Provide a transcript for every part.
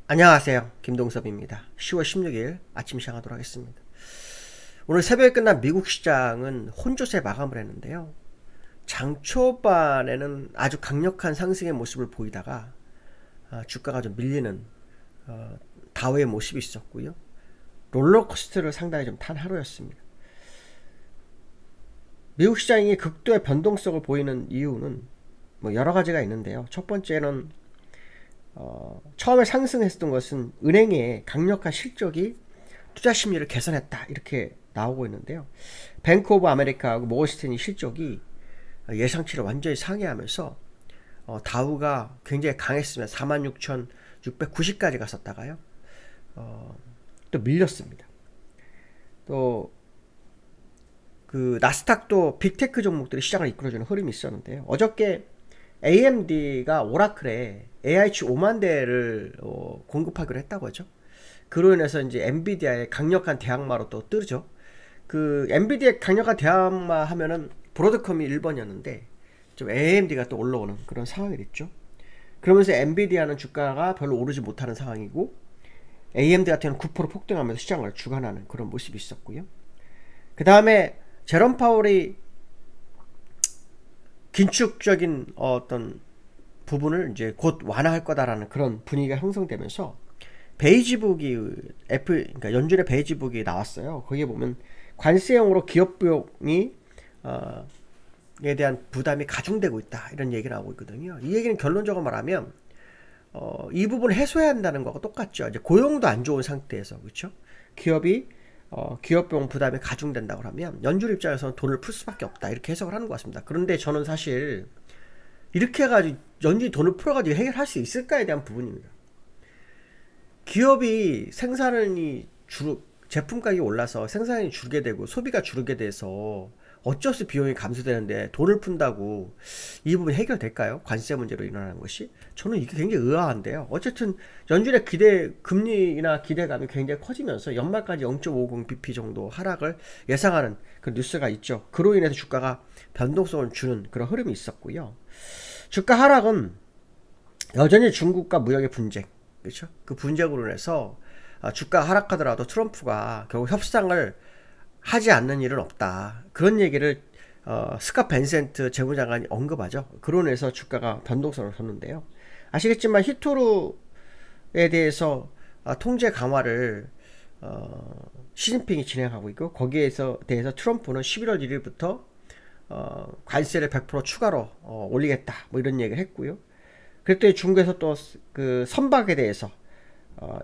안녕하세요. 김동섭입니다. 10월 16일 아침 시작하도록 하겠습니다. 오늘 새벽에 끝난 미국 시장은 혼조세 마감을 했는데요. 장 초반에는 아주 강력한 상승의 모습을 보이다가 주가가 좀 밀리는 다우의 모습이 있었고요. 롤러코스터를 상당히 좀 탄 하루였습니다. 미국 시장이 극도의 변동성을 보이는 이유는 뭐 여러 가지가 있는데요. 첫 번째는 처음에 상승했던 것은 은행의 강력한 실적이 투자 심리를 개선했다 이렇게 나오고 있는데요. 뱅크 오브 아메리카하고 모건스탠리 실적이 예상치를 완전히 상회하면서 다우가 굉장히 강했으면 46,690까지 갔었다가요. 또 밀렸습니다. 또 그 나스닥도 빅테크 종목들이 시장을 이끌어주는 흐름이 있었는데요. 어저께 AMD가 오라클에 AI치 5만 대를 공급하기로 했다고 하죠. 그로 인해서 이제 엔비디아의 강력한 대항마로 또 뜨죠. 그 엔비디아의 강력한 대항마 하면은 브로드컴이 1번이었는데 좀 AMD가 또 올라오는 그런 상황이 됐죠. 그러면서 엔비디아는 주가가 별로 오르지 못하는 상황이고 AMD 같은 경우는 9% 폭등하면서 시장을 주관하는 그런 모습이 있었고요. 그 다음에 제롬 파월이 긴축적인 어떤 부분을 이제 곧 완화할 거다라는 그런 분위기가 형성되면서 베이지북이 그러니까 연준의 베이지북이 나왔어요. 거기에 보면 관세형으로 기업 비용이 에 대한 부담이 가중되고 있다 이런 얘기 나오고 있거든요. 이 얘기는 결론적으로 말하면 이 부분을 해소해야 한다는 거하고 똑같죠. 이제 고용도 안 좋은 상태에서 그렇죠. 기업이 기업비용 부담이 가중된다고 하면 연준 입장에서는 돈을 풀 수밖에 없다 이렇게 해석을 하는 것 같습니다. 그런데 저는 사실 이렇게 해가지고 연준이 돈을 풀어가지고 해결할 수 있을까에 대한 부분입니다. 기업이 생산이 제품 가격이 올라서 생산이 줄게 되고 소비가 줄게 돼서 어쩔 수 비용이 감소되는데 돈을 푼다고 이 부분이 해결될까요? 관세 문제로 일어나는 것이? 저는 이게 굉장히 의아한데요. 어쨌든 연준의 금리나 기대감이 굉장히 커지면서 연말까지 0.50bp 정도 하락을 예상하는 그 뉴스가 있죠. 그로 인해서 주가가 변동성을 주는 그런 흐름이 있었고요. 주가 하락은 여전히 중국과 무역의 분쟁, 그렇죠? 그 분쟁으로 인해서 주가 하락하더라도 트럼프가 결국 협상을 하지 않는 일은 없다. 그런 얘기를 스캇 벤센트 재무장관이 언급하죠. 그로 인해서 주가가 변동성을 줬는데요. 아시겠지만 히토루에 대해서 통제 강화를 시진핑이 진행하고 있고 거기에서 대해서 트럼프는 11월 1일부터 관세를 100% 추가로 올리겠다. 뭐 이런 얘기를 했고요. 그랬더니 중국에서 또 그 선박에 대해서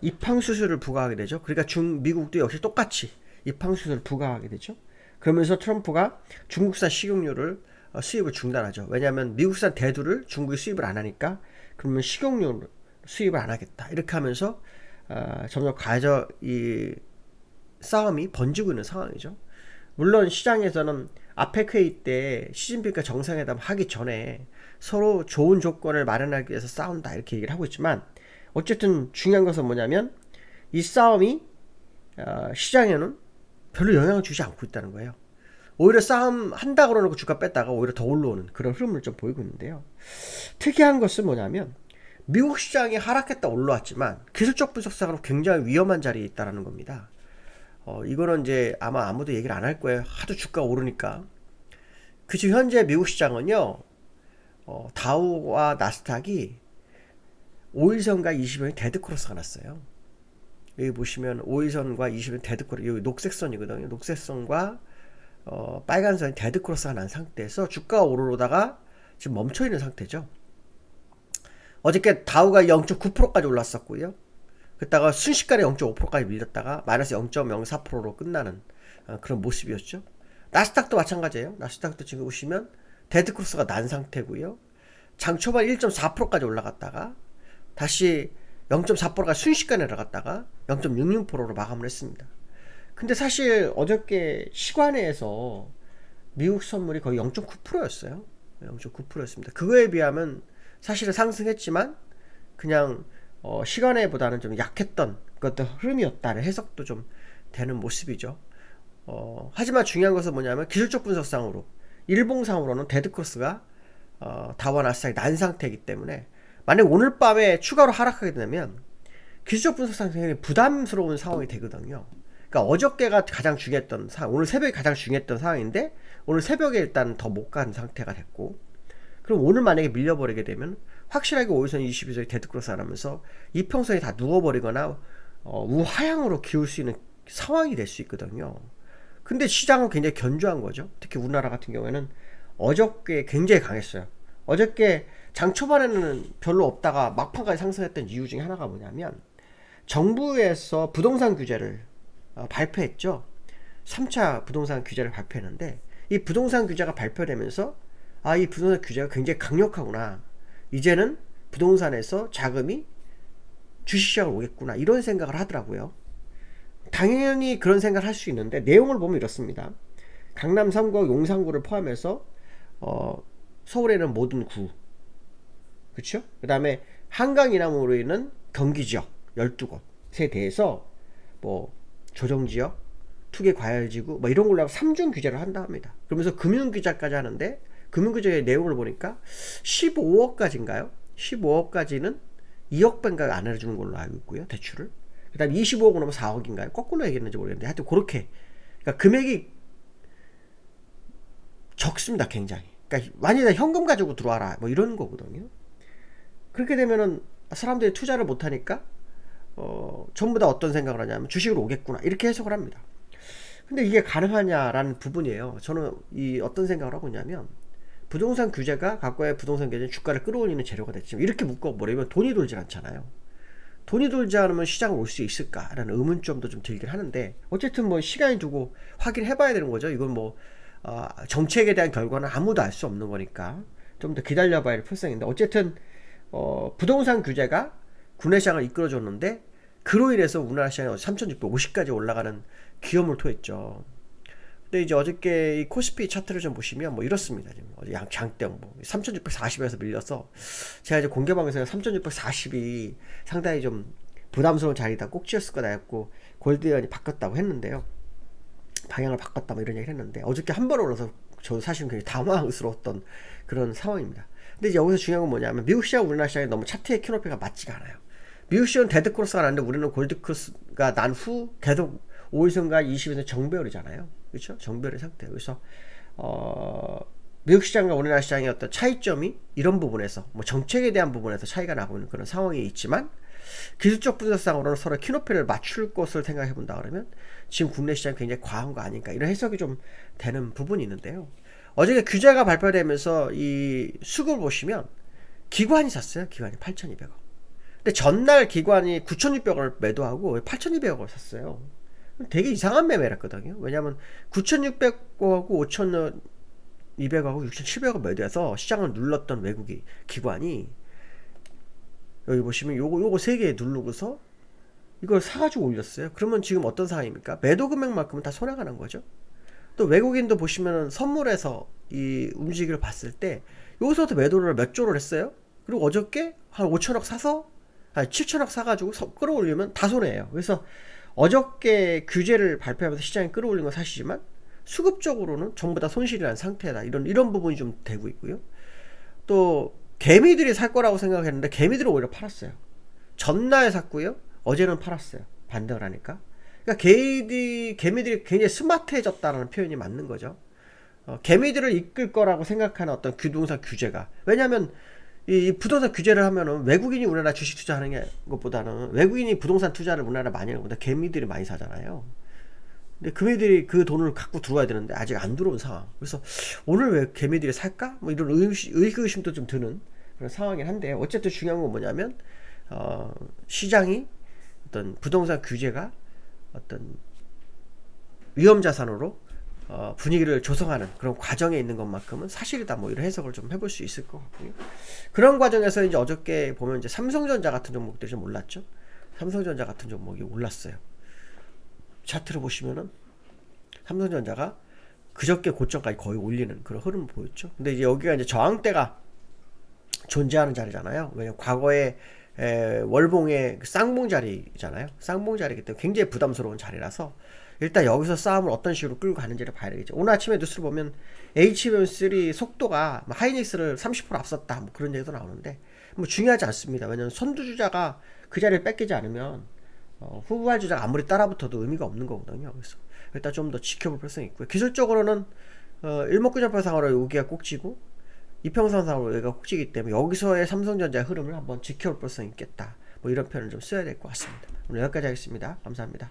입항 수수료를 부과하게 되죠. 그러니까 미국도 역시 똑같이 입항 수수료를 부과하게 되죠. 그러면서 트럼프가 중국산 식용유를 수입을 중단하죠. 왜냐하면 미국산 대두를 중국이 수입을 안 하니까 그러면 식용유 수입을 안 하겠다. 이렇게 하면서 점점 이 싸움이 번지고 있는 상황이죠. 물론 시장에서는 아펙 회의 때 시진핑과 정상회담 하기 전에 서로 좋은 조건을 마련하기 위해서 싸운다 이렇게 얘기를 하고 있지만 어쨌든 중요한 것은 뭐냐면 이 싸움이 시장에는 별로 영향을 주지 않고 있다는 거예요. 오히려 싸움 한다 그러놓고 주가 뺐다가 오히려 더 올라오는 그런 흐름을 좀 보이고 있는데요. 특이한 것은 뭐냐면 미국 시장이 하락했다 올라왔지만 기술적 분석상으로 굉장히 위험한 자리에 있다는 겁니다. 이거는 이제 아마 아무도 얘기를 안 할 거예요. 하도 주가가 오르니까. 그치 현재 미국 시장은요. 다우와 나스닥이 5일선과 20일선이 데드크로스가 났어요. 여기 보시면 5일선과 20일 데드크로스, 여기 녹색선이거든요. 녹색선과 빨간선이 데드크로스가 난 상태에서 주가가 오르다가 지금 멈춰있는 상태죠. 어저께 다우가 0.9%까지 올랐었고요. 그다가 순식간에 0.5%까지 밀렸다가 마이너스 0.04%로 끝나는 그런 모습이었죠. 나스닥도 마찬가지예요. 나스닥도 지금 보시면 데드크로스가 난 상태고요. 장 초반 1.4%까지 올라갔다가 다시 0.4%가 순식간에 내려갔다가 0.66%로 마감을 했습니다. 근데 사실 어저께 시간에서 미국 선물이 거의 0.9%였어요. 0.9%였습니다. 그거에 비하면 사실은 상승했지만 그냥 시간에보다는 좀 약했던 그것도 흐름이었다는 해석도 좀 되는 모습이죠. 하지만 중요한 것은 뭐냐면 기술적 분석상으로 일봉상으로는 데드크로스가 다우와 나스닥이 난 상태이기 때문에 만약 오늘 밤에 추가로 하락하게 되면 기술적 분석상 굉장히 부담스러운 상황이 되거든요. 그러니까 어저께가 가장 중요했던 상황, 오늘 새벽이 가장 중요했던 상황인데 오늘 새벽에 일단 더 못 간 상태가 됐고, 그럼 오늘 만약에 밀려버리게 되면 확실하게 5일선 22선이 데드크로스 안 하면서 이평선이 다 누워버리거나 우하향으로 기울 수 있는 상황이 될 수 있거든요. 근데 시장은 굉장히 견조한 거죠. 특히 우리나라 같은 경우에는 어저께 굉장히 강했어요. 어저께 장 초반에는 별로 없다가 막판까지 상승했던 이유 중에 하나가 뭐냐면 정부에서 부동산 규제를 발표했죠. 3차 부동산 규제를 발표했는데 이 부동산 규제가 발표되면서 이 부동산 규제가 굉장히 강력하구나. 이제는 부동산에서 자금이 주식시장을 오겠구나. 이런 생각을 하더라고요. 당연히 그런 생각을 할 수 있는데 내용을 보면 이렇습니다. 강남 3구와 용산구를 포함해서 서울에는 모든 구, 그쵸? 그 다음에 한강 이남으로 있는 경기지역 12곳에 대해서 뭐 조정지역, 투기과열지구 뭐 이런 걸로 하고 3중 규제를 한다 합니다. 그러면서 금융규제까지 하는데 금융규제의 내용을 보니까 15억까지인가요? 15억까지는 2억 배인가 안 해주는 걸로 알고 있고요. 대출을. 그 다음에 25억 넘으면 4억인가요? 거꾸로 얘기했는지 모르겠는데 하여튼 그렇게, 그러니까 금액이 적습니다. 굉장히. 그러니까 완전히 현금 가지고 들어와라 뭐 이런 거거든요. 그렇게 되면은 사람들이 투자를 못하니까 전부 다 어떤 생각을 하냐면 주식으로 오겠구나 이렇게 해석을 합니다. 근데 이게 가능하냐라는 부분이에요. 저는 어떤 생각을 하고 있냐면 부동산 규제가 과거의 부동산 규제는 주가를 끌어올리는 재료가 됐지만 이렇게 묶어버리면 돈이 돌질 않잖아요. 돈이 돌지 않으면 시장을 올 수 있을까라는 의문점도 좀 들긴 하는데 어쨌든 뭐 시간이 두고 확인해 봐야 되는 거죠. 이건 뭐 정책에 대한 결과는 아무도 알 수 없는 거니까 좀 더 기다려 봐야 할 필요성인데 어쨌든 부동산 규제가 국내 시장을 이끌어줬는데 그로 인해서 우리나라 시장이 3650까지 올라가는 기염을 토했죠. 근데 이제 어저께 이 코스피 차트를 좀 보시면 뭐 이렇습니다. 지금 어제 장대형 뭐 3640에서 밀려서 제가 이제 공개방에서 3640이 상당히 좀 부담스러운 자리다 꼭 쥐었을 거다 했고 골드연이 바꿨다고 했는데요. 방향을 바꿨다 뭐 이런 얘기를 했는데 어저께 한 번 올라서 저도 사실은 굉장히 당황스러웠던 그런 상황입니다. 근데 이제 여기서 중요한 건 뭐냐면 미국 시장 우리나라 시장이 너무 차트의 키높이가 맞지가 않아요. 미국 시장은 데드크로스가 났는데 우리는 골드크로스가 난 후 계속 5일선과 20일선 정배열이잖아요. 그렇죠? 정배열의 상태. 그래서 미국 시장과 우리나라 시장의 어떤 차이점이 이런 부분에서 뭐 정책에 대한 부분에서 차이가 나고 있는 그런 상황이 있지만 기술적 분석상으로는 서로 키높이를 맞출 것을 생각해 본다 그러면 지금 국내 시장 굉장히 과한 거 아닌가 이런 해석이 좀 되는 부분이 있는데요. 어저께 규제가 발표되면서 이 수급을 보시면 기관이 샀어요. 기관이 8,200억. 근데 전날 기관이 9,600억을 매도하고 8,200억을 샀어요. 되게 이상한 매매랬거든요. 왜냐하면 9,600억하고 5,200억하고 6,700억 매도해서 시장을 눌렀던 외국이 기관이 여기 보시면 요거 세 개 누르고서 이걸 사가지고 올렸어요. 그러면 지금 어떤 상황입니까? 매도 금액만큼은 다 손해가는 거죠. 또 외국인도 보시면은 선물에서 이 움직임을 봤을 때 여기서부터 매도를 몇 조를 했어요. 그리고 어저께 한 5천억 사서 7천억 사가지고 끌어올리면 다 손해예요. 그래서 어저께 규제를 발표하면서 시장이 끌어올린 건 사실이지만 수급적으로는 전부 다 손실이라는 상태다. 이런 부분이 좀 되고 있고요. 또 개미들이 살 거라고 생각했는데 개미들은 오히려 팔았어요. 전날 샀고요. 어제는 팔았어요. 반등을 하니까. 그러니까 개미들이 굉장히 스마트해졌다는 표현이 맞는 거죠. 개미들을 이끌 거라고 생각하는 어떤 부동산 규제가. 왜냐하면 이 부동산 규제를 하면은 외국인이 우리나라 주식 투자하는 것보다는 외국인이 부동산 투자를 우리나라 많이 하는 것보다 개미들이 많이 사잖아요. 근데 개미들이 그 돈을 갖고 들어와야 되는데 아직 안 들어온 상황. 그래서 오늘 왜 개미들이 살까? 뭐 이런 의구심도 좀 드는 그런 상황이긴 한데 어쨌든 중요한 건 뭐냐면 시장이 어떤 부동산 규제가 어떤 위험자산으로 분위기를 조성하는 그런 과정에 있는 것만큼은 사실이다 뭐 이런 해석을 좀 해볼 수 있을 것 같고요. 그런 과정에서 이제 어저께 보면 이제 삼성전자 같은 종목들이 좀 올랐죠. 삼성전자 같은 종목이 올랐어요. 차트를 보시면은 삼성전자가 그저께 고점까지 거의 올리는 그런 흐름을 보였죠. 근데 이제 여기가 이제 저항대가 존재하는 자리잖아요. 왜냐면 과거에 월봉의 쌍봉 자리잖아요. 쌍봉 자리이기 때문에 굉장히 부담스러운 자리라서 일단 여기서 싸움을 어떤 식으로 끌고 가는지를 봐야 되겠죠. 오늘 아침에 뉴스를 보면 HBM3 속도가 하이닉스를 30% 앞섰다 뭐 그런 얘기도 나오는데 뭐 중요하지 않습니다. 왜냐면 선두주자가 그 자리를 뺏기지 않으면 후발 주자가 아무리 따라붙어도 의미가 없는 거거든요. 그래서 일단 좀 더 지켜볼 필요성이 있고요. 기술적으로는 일목균형표상으로 여기가 꼭지고 이평선상으로 여기가 꼭지기 때문에 여기서의 삼성전자의 흐름을 한번 지켜볼 필요성이 있겠다. 뭐 이런 표현을 좀 써야 될 것 같습니다. 오늘 여기까지 하겠습니다. 감사합니다.